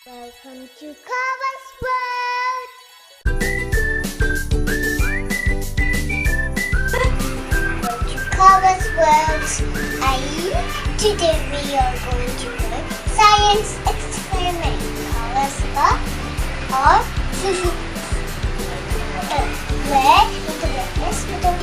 Welcome to Clara's World! Welcome to Clara's World. Today we are going to learn science experiment. Clara's or where into the hospital.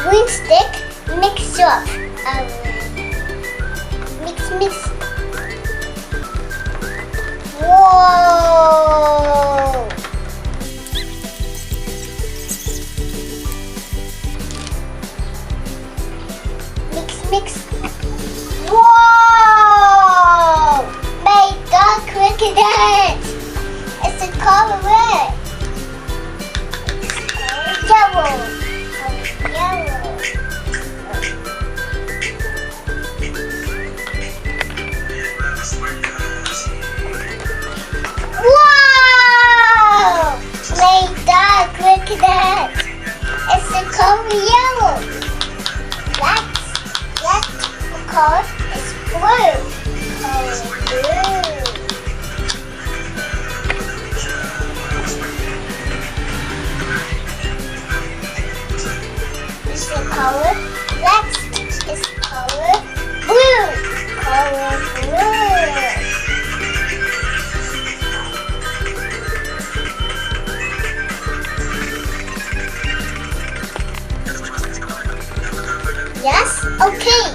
Green stick mix up. Mix. Whoa! Mix. Whoa! Make the cricket. It's a color red. Yellow. Wow! Make the cricket. It's the color yellow. That color is blue. It's the color. That is color blue. Color blue. Yes? Okay.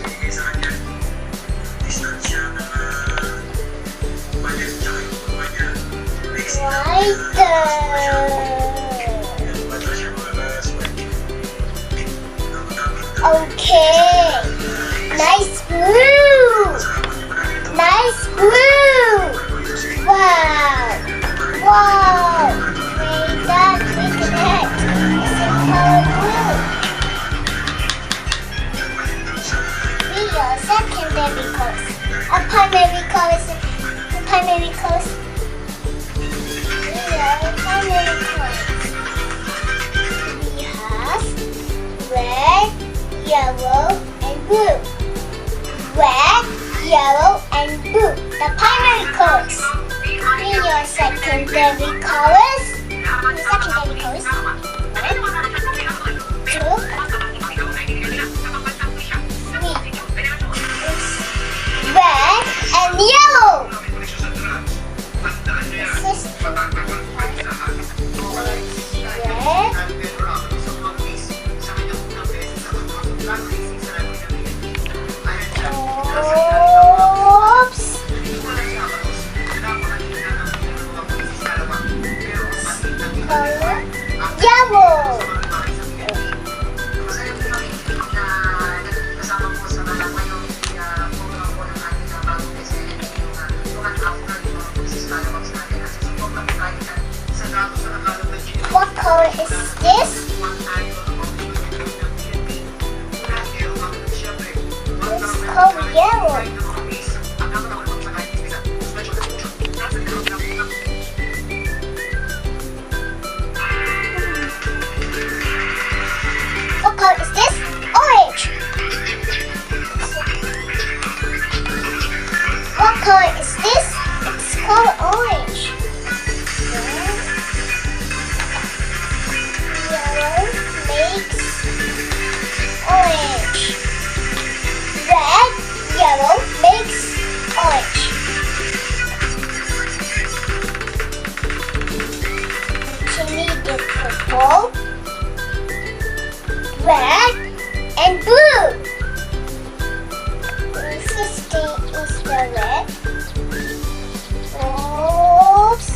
Okay. Nice blue. Wow. Make that cricket. It's a color blue. Secondary colors. Primary colors. Primary colors. We have red, yellow, and blue. Red, yellow, and blue. The primary colors. These are secondary colors. Secondary colors. 1, 2. Red and yellow. Yellow. What color is this? It's called yellow. What color is this? Orange. What color is this? It's called orange. Yellow makes orange. Red, yellow makes orange. We need the purple, red, and blue. This thing is the red. Oops.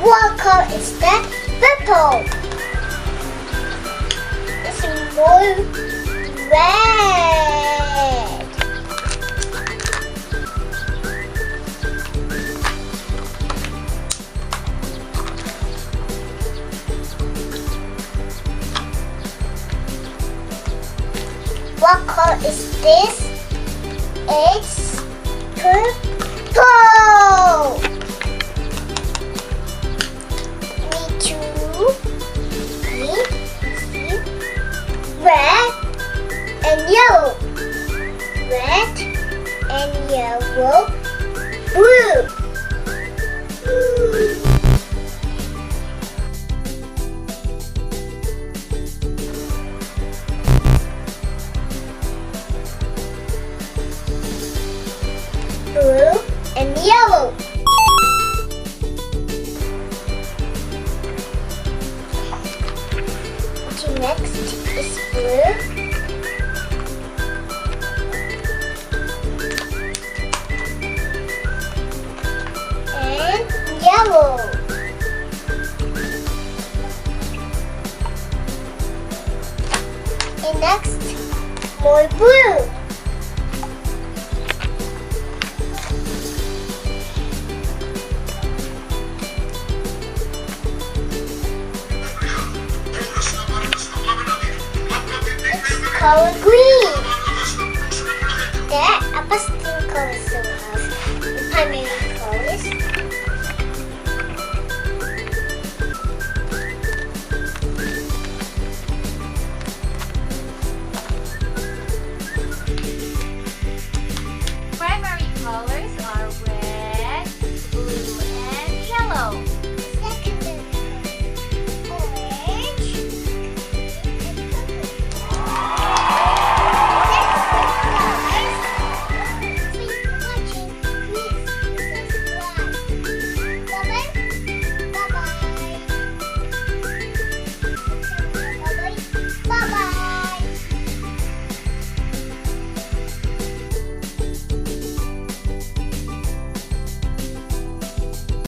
What color is that? Purple. It's more red. What color is this? It's purple. Me too. Green, red, and yellow. Red and yellow, blue. Blue and yellow. Okay, next is blue. And yellow. And next, more blue. Color green. Next,